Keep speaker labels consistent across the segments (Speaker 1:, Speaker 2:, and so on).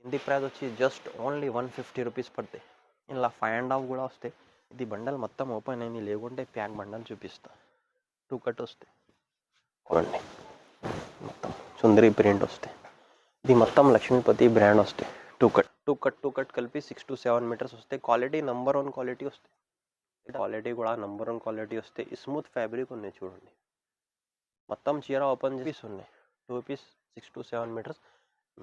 Speaker 1: ఇది ప్రైస్ వచ్చి just only 150 rupees పడతాయి. ఇలా 5.5 కూడా వస్తాయి. ఇది బండల్ మొత్తం ఓపెన్ అయింది, లేకుంటే ప్యాక్ బండల్ చూపిస్తా. 2 కట్ వస్తాయి చూడండి, మొత్తం సుందరి ప్రింట్ వస్తాయి. ఇది మొత్తం లక్ష్మీపతి బ్రాండ్ వస్తాయి. 2 కట్ కలిపి 6 to 7 మీటర్స్ వస్తాయి. క్వాలిటీ నంబర్ 1 క్వాలిటీ వస్తాయి. క్వాలిటీ కూడా నంబర్ 1 క్వాలిటీ వస్తాయి. స్మూత్ ఫ్యాబ్రిక్ ఉన్నాయి చూడండి. మొత్తం చీర ఓపెన్ చేసి ఉన్నాయి. 2 piece 6 to 7 metres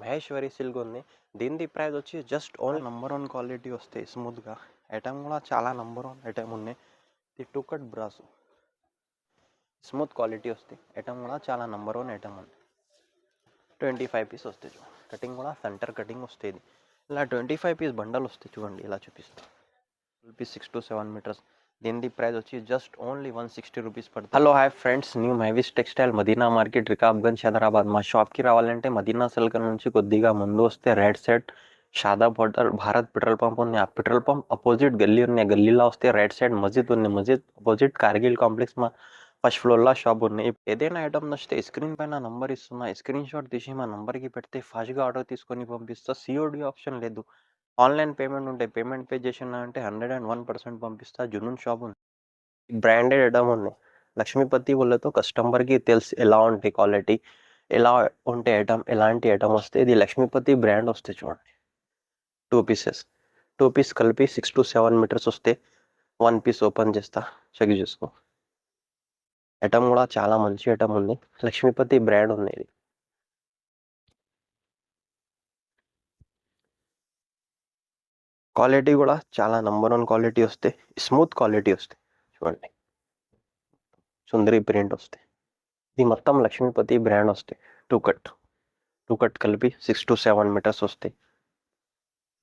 Speaker 1: Maheshwari silk ఉంది. దీని ప్రైస్ వచ్చి జస్ట్ ఓన్లీ నంబర్ 1 క్వాలిటీ వస్తాయి. స్మూత్గా ఐటమ్ కూడా చాలా నంబర్ 1 ఐటమ్ ఉన్నాయి. ఇది 2 కట్ బ్రాస్ స్మూత్ క్వాలిటీ వస్తాయి. ఐటమ్ కూడా చాలా నంబర్ 1 ఐటమ్ ఉంది. 25 పీస్ వస్తాయి. కటింగ్ కూడా సెంటర్ కటింగ్ వస్తుంది. ఇలా 25 పీస్ బండల్ వస్తాయి చూడండి, ఇలా చూపిస్తాను. 6 to 7 మీటర్స్. దీని ప్రైస్ వచ్చి జస్ట్ ఓన్లీ 160 రూపీస్ పడుతుంది. Hello hi friends, new Mahevis textile Madina market Rikabganj Hyderabad. మా షాప్కి రావాలంటే మదీనా సిల్క్ నుంచి కొద్దిగా ముందు వస్తే right side Shadab hotel Bharat petrol pump ఉంది. ఆ పెట్రోల్ పంప్ అపోజిట్ గల్లీ ఉన్నాయి. గల్లీలో వస్తే రైట్ సైడ్ మస్జిద్ ఉంది. మస్జిద్ అపోజిట్ కార్గిల్ కాంప్లెక్స్ మా ఫస్ట్ ఫ్లోర్లో షాప్ ఉన్నాయి. ఏదైనా ఐటమ్ నచ్చితే స్క్రీన్ పైన నంబర్ ఇస్తున్నా, స్క్రీన్ షాట్ తీసి మా నంబర్కి పెడితే ఫాస్ట్గా ఆర్డర్ తీసుకొని పంపిస్తా. సిఓడి ఆప్షన్ లేదు. ఆన్లైన్ పేమెంట్ ఉంటే పేమెంట్ పే చేసిన అంటే 101% పంపిస్తా. జునూన్ షాప్ ఉంది. బ్రాండెడ్ ఐటమ్ ఉన్నాయి. లక్ష్మీపతి వాళ్ళతో కస్టమర్కి తెలుసు ఎలా ఉంటాయి క్వాలిటీ, ఎలా ఉంటే ఐటమ్, ఎలాంటి ఐటమ్ వస్తే. ఇది లక్ష్మీపతి బ్రాండ్ వస్తే చూడండి. 2 పీసెస్, 2 పీస్ కలిపి 6 to 7 మీటర్స్ వస్తే. 1 పీస్ ఓపెన్ చేస్తా, చెక్ చేసుకో. ఐటమ్ కూడా చాలా మంచి ఐటమ్ ఉంది. లక్ష్మీపతి బ్రాండ్ ఉంది. ఇది క్వాలిటీ కూడా చాలా నంబర్ 1 క్వాలిటీ వస్తాయి. స్మూత్ క్వాలిటీ వస్తాయి చూడండి. సుందరి ప్రింట్ వస్తాయి. ఇది మొత్తం లక్ష్మీపతి బ్రాండ్ వస్తాయి. 2 కట్ కలిపి 6 to 7 మీటర్స్ వస్తాయి.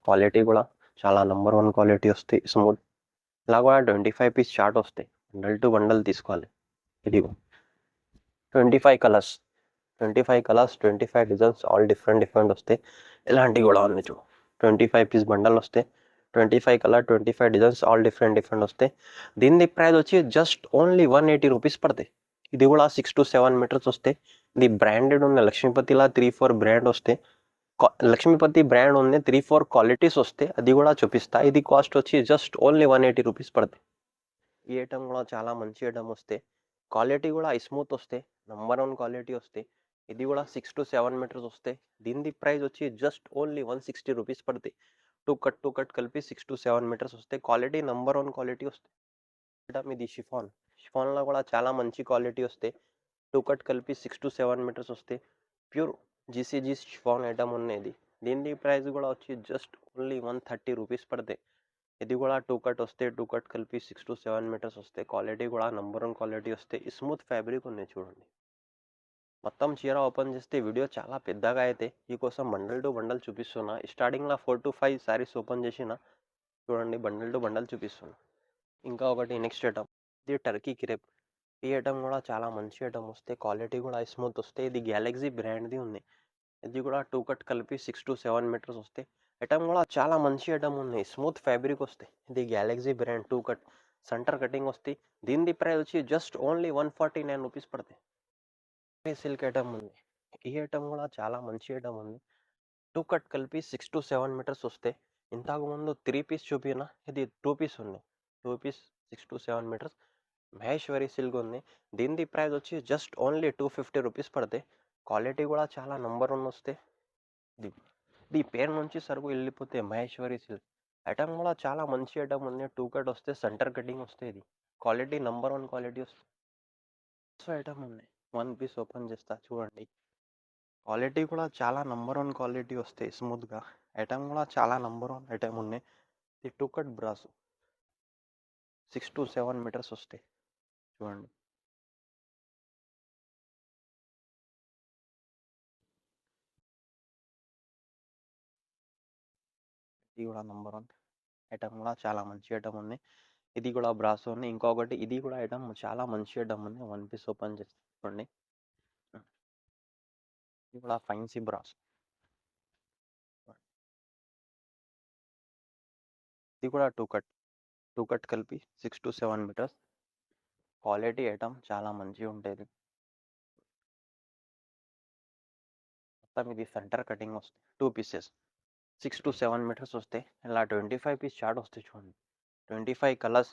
Speaker 1: క్వాలిటీ కూడా చాలా నంబర్ 1 క్వాలిటీ వస్తాయి. స్మూత్. ఇలా కూడా 25 పీస్ షార్ట్ వస్తాయి. బండల్ టు బండల్ తీసుకోవాలి. ఇది 25 కలర్స్, 25 డిజైన్స్, ఆల్ డిఫరెంట్ వస్తాయి. ఇలాంటివి కూడా ఉన్నాయి చూడు. 25 పీస్ బండల్ వస్తాయి. 25 కలర్, 25 డిజైన్స్, ఆల్ డిఫరెంట్ వస్తాయి. దీని ప్రైస్ వచ్చి జస్ట్ ఓన్లీ 180 రూపీస్ పడతాయి. ఇది కూడా 6 to 7 మీటర్స్ వస్తాయి. ఇది బ్రాండెడ్ ఉన్న లక్ష్మీపతిలా 3-4 బ్రాండ్ వస్తాయి. లక్ష్మీపతి బ్రాండ్ ఉంది. 3-4 క్వాలిటీస్ వస్తాయి. అది కూడా చూపిస్తా. ఇది కాస్ట్ వచ్చి జస్ట్ ఓన్లీ 180 రూపీస్ పడతాయి. ఈ ఐటమ్ కూడా చాలా మంచి ఐటమ్ వస్తాయి. క్వాలిటీ కూడా స్మూత్ వస్తాయి. నంబర్ 1 క్వాలిటీ వస్తాయి. ఇది కూడా 6 to 7 మీటర్స్ వస్తాయి. దీని ప్రైస్ వచ్చి జస్ట్ ఓన్లీ 160 రూపీస్ పడతాయి. 2 కట్ కలిపి 6 to 7 మీటర్స్ వస్తాయి. క్వాలిటీ నంబర్ 1 క్వాలిటీ వస్తాయి. ఐటమ్ ఇది షిఫాన్లో కూడా చాలా మంచి క్వాలిటీ వస్తాయి. 2 కట్ కలిపి 6 to 7 మీటర్స్ వస్తాయి. ప్యూర్ జీసీజీ షిఫాన్ ఐటమ్ ఉన్నది. దీని ప్రైస్ కూడా వచ్చి జస్ట్ ఓన్లీ 130 రూపీస్ పడతాయి. ఇది కూడా 2 కట్ వస్తే. 2 కట్ కలిపి 6 to 7 మీటర్స్ వస్తాయి. క్వాలిటీ కూడా నంబర్ 1 క్వాలిటీ వస్తాయి. స్మూత్ ఫ్యాబ్రిక్ ఉన్నాయి చూడండి. మొత్తం చీర ఓపెన్ చేస్తే వీడియో చాలా పెద్దగా అయితే ఈ కోసం బండల్ టు బండల్ చూపిస్తున్నా. స్టార్టింగ్లో 4 to 5 శారీస్ ఓపెన్ చేసిన చూడండి, బండల్ టు బండల్ చూపిస్తున్నా. ఇంకా ఒకటి నెక్స్ట్ ఐటమ్, ఇది టర్కీ క్రేప్. ఈ ఐటమ్ కూడా చాలా మంచి ఐటమ్ వస్తే. క్వాలిటీ కూడా స్మూత్ వస్తాయి. ఇది గ్యాలక్సీ బ్రాండ్ది ఉంది. ఇది కూడా 2 కట్ కలిపి 6 to 7 మీటర్స్ వస్తాయి. ఐటమ్ కూడా చాలా మంచి ఐటమ్ ఉన్నాయి. స్మూత్ ఫ్యాబ్రిక్ వస్తాయి. ఇది Galaxy brand 2 cut centre cutting వస్తాయి. దీని ప్రైస్ వచ్చి జస్ట్ ఓన్లీ 149 రూపీస్ పడతాయి. సిల్క్ ఐటమ్ ఉంది. ఈ ఐటమ్ కూడా చాలా మంచి ఐటమ్ ఉంది. 2 కట్ కలిపి 6 to 7 మీటర్స్ వస్తాయి. ఇంతకు ముందు 3 పీస్ చూపినా, ఇది 2 పీస్ ఉంది. 2 piece 6 to 7 metres Maheshwari silk ఉంది. దీని ప్రైస్ వచ్చి జస్ట్ ఓన్లీ 250 రూపీస్ పడతాయి. క్వాలిటీ కూడా చాలా నంబర్ 1 వస్తాయి. ఇది పేరు నుంచి సరుకు వెళ్ళిపోతే మహేశ్వరి సిల్క్. ఐటమ్ కూడా చాలా మంచి ఐటమ్ ఉంది. 2 కట్ వస్తే, సెంటర్ కటింగ్ వస్తే. ఇది క్వాలిటీ నంబర్ 1 క్వాలిటీ వస్తుంది. సో ఐటమ్ ఉంది. 1 పీస్ ఓపెన్ చేస్తా చూడండి. క్వాలిటీ కూడా చాలా నంబర్ 1 క్వాలిటీ వస్తాయి. స్మూత్గా ఐటమ్ కూడా చాలా నంబర్ 1 ఐటమ్ ఉన్నాయి. ఇది 2 కట్ బ్రాస్ 6 to 7 మీటర్స్ వస్తాయి చూడండి. ఇది కూడా నంబర్ 1 ఐటమ్ కూడా చాలా మంచి ఐటమ్ ఉంది. ఇది కూడా బ్రాస్ ఉంది. ఇంకొకటి ఇది కూడా ఐటమ్ చాలా మంచి ఐటమ్ ఉంది. 1 పీస్ ఓపెన్ చేసి చూడండి. ఇది కూడా ఫైన్సీ బ్రాస్. ఇది కూడా 2 కట్ కలిపి 6 to 7 మీటర్స్. క్వాలిటీ ఐటమ్ చాలా మంచిగా ఉంటుంది. మొత్తం ఇది సెంటర్ కటింగ్ వస్తుంది. 2 పీసెస్ 6 to 7 మీటర్స్ వస్తాయి. ఇలా 25 పీస్ చార్ట్ వస్తాయి చూడండి. 25 కలర్స్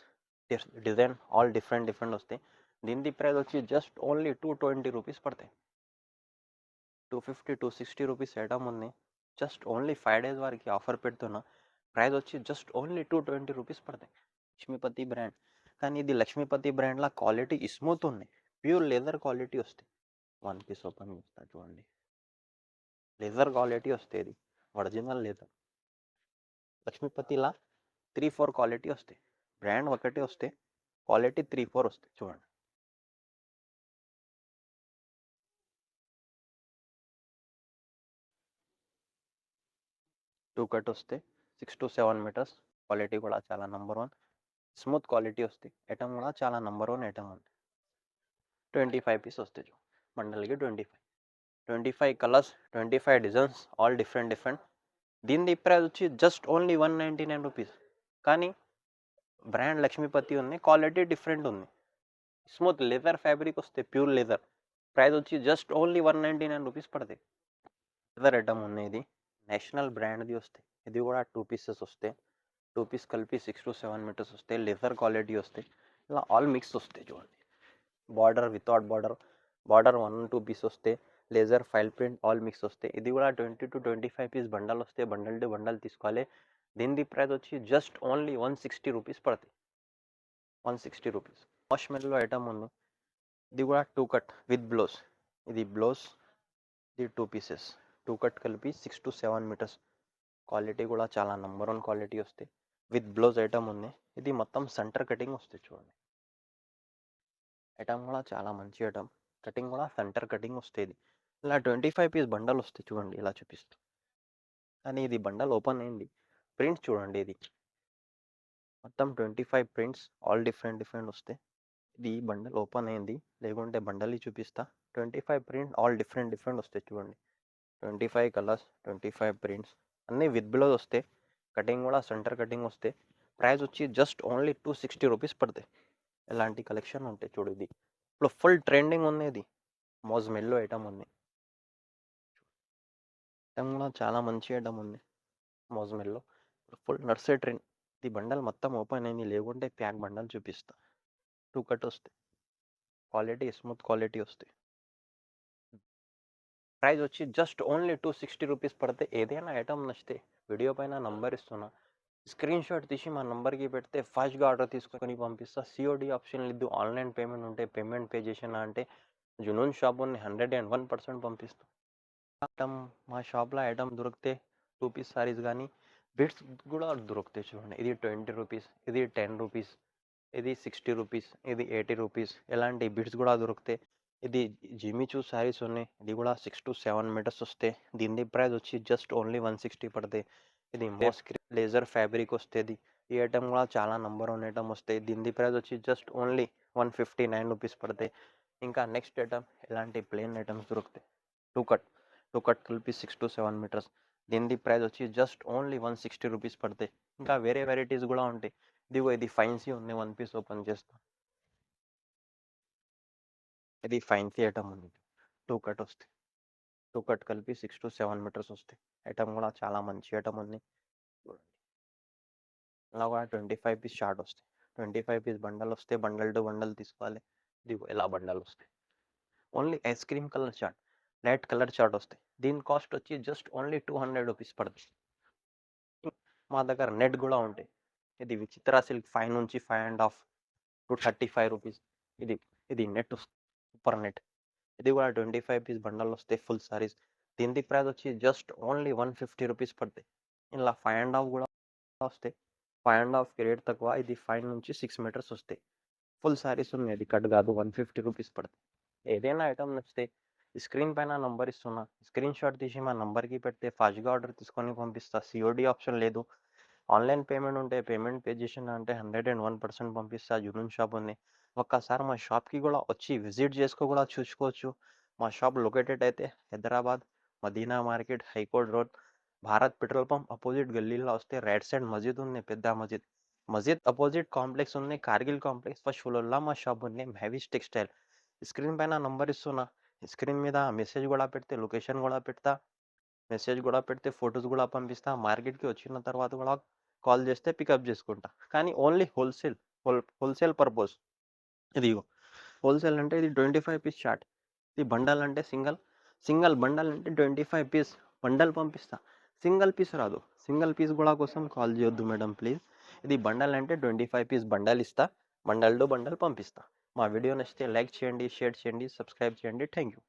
Speaker 1: డిజైన్ ఆల్ డిఫరెంట్ వస్తాయి. దీని ప్రైస్ వచ్చి జస్ట్ ఓన్లీ 220 రూపీస్ పడతాయి. 250 260 రూపీస్ ఐటమ్ ఉంది. జస్ట్ ఓన్లీ 5 days వరకు ఆఫర్ పెడుతున్నా. ప్రైస్ వచ్చి జస్ట్ ఓన్లీ 220 రూపీస్ పడతాయి. లక్ష్మీపతి బ్రాండ్. కానీ ఇది లక్ష్మీపతి బ్రాండ్లో క్వాలిటీ స్మూత్ ఉంది. ప్యూర్ లెదర్ క్వాలిటీ వస్తాయి. వన్ పీస్ ఓపెన్ చేస్తా చూడండి. లెదర్ క్వాలిటీ వస్తాయి. ఇది ఒరిజినల్ లెదర్. లక్ష్మీపతిలా 3-4 క్వాలిటీ వస్తాయి. బ్రాండ్ ఒకటి వస్తే క్వాలిటీ 3-4 వస్తాయి చూడండి. టూ కట్ వస్తే 6 to 7 మీటర్స్. క్వాలిటీ కూడా చాలా నంబర్ 1 స్మూత్ క్వాలిటీ వస్తాయి. ఐటమ్ కూడా చాలా నంబర్ 1 ఐటమ్ ఉంది. 25 పీస్ వస్తాయి బండల్కి. 25 కలర్స్, 25 డిజైన్స్ ఆల్ డిఫరెంట్. దీని ప్రైస్ వచ్చి జస్ట్ ఓన్లీ 199 రూపీస్. కానీ బ్రాండ్ లక్ష్మీపతి ఉంది, క్వాలిటీ డిఫరెంట్ ఉంది. స్మూత్ లెదర్ ఫ్యాబ్రిక్ వస్తే ప్యూర్ లెదర్. ప్రైస్ వచ్చి జస్ట్ ఓన్లీ 199 రూపీస్ పడతాయి. లెదర్ ఐటమ్ ఉంది. ఇది నేషనల్ బ్రాండ్ది వస్తాయి. ఇది కూడా 2 పీసెస్ వస్తాయి. 2 పీస్ కలిపి 6 to 7 మీటర్స్ వస్తాయి. లెదర్ క్వాలిటీ వస్తాయి. ఇలా ఆల్ మిక్స్ వస్తాయి చూడండి. బార్డర్ వితౌట్ బార్డర్ 1-2 పీస్ వస్తాయి. Laser file print all mix వస్తాయి. ఇది కూడా 20 to 25 పీస్ బండల్ వస్తాయి. బండల్ టు బండల్ తీసుకోవాలి. దీని ప్రైస్ వచ్చి జస్ట్ ఓన్లీ 160 రూపీస్ పడతాయి. 160 రూపీస్. వాష్ మెల్లో ఐటమ్ ఉంది. ఇది కూడా 2 కట్ విత్ బ్లౌజ్. ఇది బ్లౌజ్, ఇది 2 పీసెస్. 2 కట్ కలిపి 6 to 7 మీటర్స్. క్వాలిటీ కూడా చాలా నంబర్ 1 క్వాలిటీ వస్తాయి. విత్ బ్లౌజ్ ఐటమ్ ఉంది. ఇది మొత్తం సెంటర్ కటింగ్ వస్తుంది చూడండి. ఐటమ్ కూడా చాలా మంచి ఐటమ్. కటింగ్ కూడా సెంటర్ కటింగ్ వస్తుంది. ఇలా 25 పీస్ బండల్ వస్తాయి చూడండి. ఇలా చూపిస్తా. కానీ ఇది బండల్ ఓపెన్ అయింది. ప్రింట్స్ చూడండి. ఇది మొత్తం 25 ప్రింట్స్ ఆల్ డిఫరెంట్ వస్తాయి. ఇది బండల్ ఓపెన్ అయింది, లేకుంటే బండల్ని చూపిస్తా. 25 ప్రింట్ ఆల్ డిఫరెంట్ వస్తాయి చూడండి. 25 కలర్స్, 25 ప్రింట్స్ అన్నీ విత్ బ్లౌజ్ వస్తాయి. కటింగ్ కూడా సెంటర్ కటింగ్ వస్తాయి. ప్రైస్ వచ్చి జస్ట్ ఓన్లీ 260 రూపీస్ పడతాయి. ఇలాంటి కలెక్షన్ ఉంటాయి చూడు. ఇది ఇప్పుడు ఫుల్ ట్రెండింగ్ ఉంది. ఇది మోజ్ మెల్లో ఐటమ్ ఉంది. ఐటమ్ కూడా చాలా మంచి ఐటమ్ ఉంది. మోజ్ మెల్లో ఫుల్ నర్సరీ ట్రెండ్. ఈ బండల్ మొత్తం ఓపెన్ అయింది, లేకుంటే ప్యాక్ బండల్ చూపిస్తా. 2 కట్ వస్తాయి. క్వాలిటీ స్మూత్ క్వాలిటీ వస్తాయి. ప్రైస్ వచ్చి జస్ట్ ఓన్లీ 260 రూపీస్ పడితే. ఏదైనా ఐటమ్ నచ్చితే వీడియో పైన నంబర్ ఇస్తున్నా, స్క్రీన్ షాట్ తీసి మా నంబర్కి పెడితే ఫాస్ట్గా ఆర్డర్ తీసుకొని పంపిస్తా. సిఓడి ఆప్షన్ లేదు. ఆన్లైన్ పేమెంట్ ఉంటే పేమెంట్ పే చేసినా అంటే జునూన్ షాప్ ఉంది, 101% పంపిస్తాం. ఐటమ్ మా షాప్లో ఐటమ్ దొరికితే 2 పీస్ సారీస్ కానీ బిట్స్ కూడా దొరుకుతాయి చూడండి. ఇది 20 రూపీస్, ఇది 10 రూపీస్, ఇది 60 రూపీస్, ఇది 80 రూపీస్. ఇలాంటి బిట్స్ కూడా దొరుకుతాయి. ఇది జిమిచూ శారీస్ ఉన్నాయి. ఇది కూడా 6 to 7 మీటర్స్ వస్తాయి. దీని ప్రైస్ వచ్చి జస్ట్ ఓన్లీ 160 పడతాయి. ఇది మోస్క్ లేజర్ ఫ్యాబ్రిక్ వస్తుంది. ఈ ఐటమ్ కూడా చాలా నంబర్ 1 ఐటమ్ వస్తాయి. దీని ప్రైస్ వచ్చి జస్ట్ ఓన్లీ 159 రూపీస్ పడతాయి. ఇంకా నెక్స్ట్ ఐటమ్ ఇలాంటి ప్లెయిన్ ఐటమ్స్ దొరుకుతాయి. 2 కట్ కలిపి 6 to 7 మీటర్స్. దీని ప్రైస్ వచ్చి జస్ట్ ఓన్లీ 160 రూపీస్ పడతాయి. ఇంకా వేరే వెరైటీస్ కూడా ఉంటాయి. ఇదిగో ఇది ఫైన్సీ ఉంది. 1 పీస్ ఓపెన్ చేస్తా. ఇది ఫైన్సీ ఐటమ్ ఉంది. 2 కట్ వస్తాయి. 2 కట్ కలిపి 6 to 7 మీటర్స్ వస్తాయి. ఐటమ్ కూడా చాలా మంచి ఐటమ్ ఉంది చూడండి. ఇలా కూడా 25 పీస్ షార్ట్ వస్తాయి. 25 పీస్ బండల్ వస్తే బండల్ టు బండల్ తీసుకోవాలి. ఇది ఇలా బండల్ వస్తాయి. Only ice cream colour chart, light colour chart వస్తాయి. దీని కాస్ట్ వచ్చి జస్ట్ ఓన్లీ 200 రూపీస్ పడుతుంది. మా దగ్గర నెట్ కూడా ఉంటాయి. ఇది విచిత్ర సిల్క్ 5 నుంచి 5.5 to 35 రూపీస్. ఇది ఇది నెట్ సూపర్ నెట్. ఇది కూడా 25 పీస్ బండల్ వస్తాయి ఫుల్ సారీస్. దీని ప్రైస్ వచ్చి జస్ట్ ఓన్లీ 150 రూపీస్ పడతాయి. ఇలా 5.5 కూడా వస్తాయి. 5.5కి రేట్ తక్కువ. ఇది 5 నుంచి 6 మీటర్స్ వస్తాయి. ఫుల్ సారీస్ ఉన్నాయి. అది కట్ కాదు. 150 రూపీస్ పడతాయి. ఏదైనా ఐటమ్ నచ్చితే స్క్రీన్ పైన నంబర్ ఇస్తున్నా, స్క్రీన్ షాట్ తీసి మా నంబర్కి పెడితే ఫాస్ట్గా ఆర్డర్ తీసుకొని పంపిస్తా. సిఓడి ఆప్షన్ లేదు. ఆన్లైన్ పేమెంట్ ఉంటే పేమెంట్ పే చేసిన అంటే 101% పంపిస్తా. జునూన్ షాప్ ఉంది. ఒక్కసారి మా షాప్కి కూడా వచ్చి విజిట్ చేసుకో కూడా చూసుకోవచ్చు. మా షాప్ లొకేటెడ్ అయితే Hyderabad Madina market, high court road, Bharat petrol pump opposite గల్లీలో వస్తే రైట్ సైడ్ మస్జిద్ ఉంది, పెద్ద మస్జిద్. మస్జిద్ అపోజిట్ కాంప్లెక్స్ ఉంది, కార్గిల్ కాంప్లెక్స్ ఫస్ట్ ఫ్లోర్లో మా షాప్ ఉంది, మెహవీస్ టెక్స్టైల్. స్క్రీన్ పైన నంబర్ ఇస్తున్నా. స్క్రీన్ మీద మెసేజ్ కూడా పెడితే లొకేషన్ కూడా పెడతా. మెసేజ్ కూడా పెడితే ఫొటోస్ కూడా పంపిస్తా. మార్కెట్‌కి వచ్చిన తర్వాత కూడా కాల్ చేస్తే పికప్ చేసుకుంటా. కానీ ఓన్లీ హోల్‌సేల్ పర్పస్. ఇదిగో హోల్‌సేల్ అంటే ఇది 25 పీస్ చార్ట్. ఇది బండల్ అంటే సింగల్ బండల్ అంటే 25 పీస్ బండల్ పంపిస్తా. సింగిల్ పీస్ రాదు. సింగిల్ పీస్ కూడా కోసం కాల్ చేయొద్దు మేడం ప్లీజ్. ఇది బండల్ అంటే 25 పీస్ బండల్ ఇస్తా. బండల్ టు బండల్ పంపిస్తా. మా వీడియో నచ్చితే లైక్ చేయండి, షేర్ చేయండి, సబ్స్క్రైబ్ చేయండి. Thank you.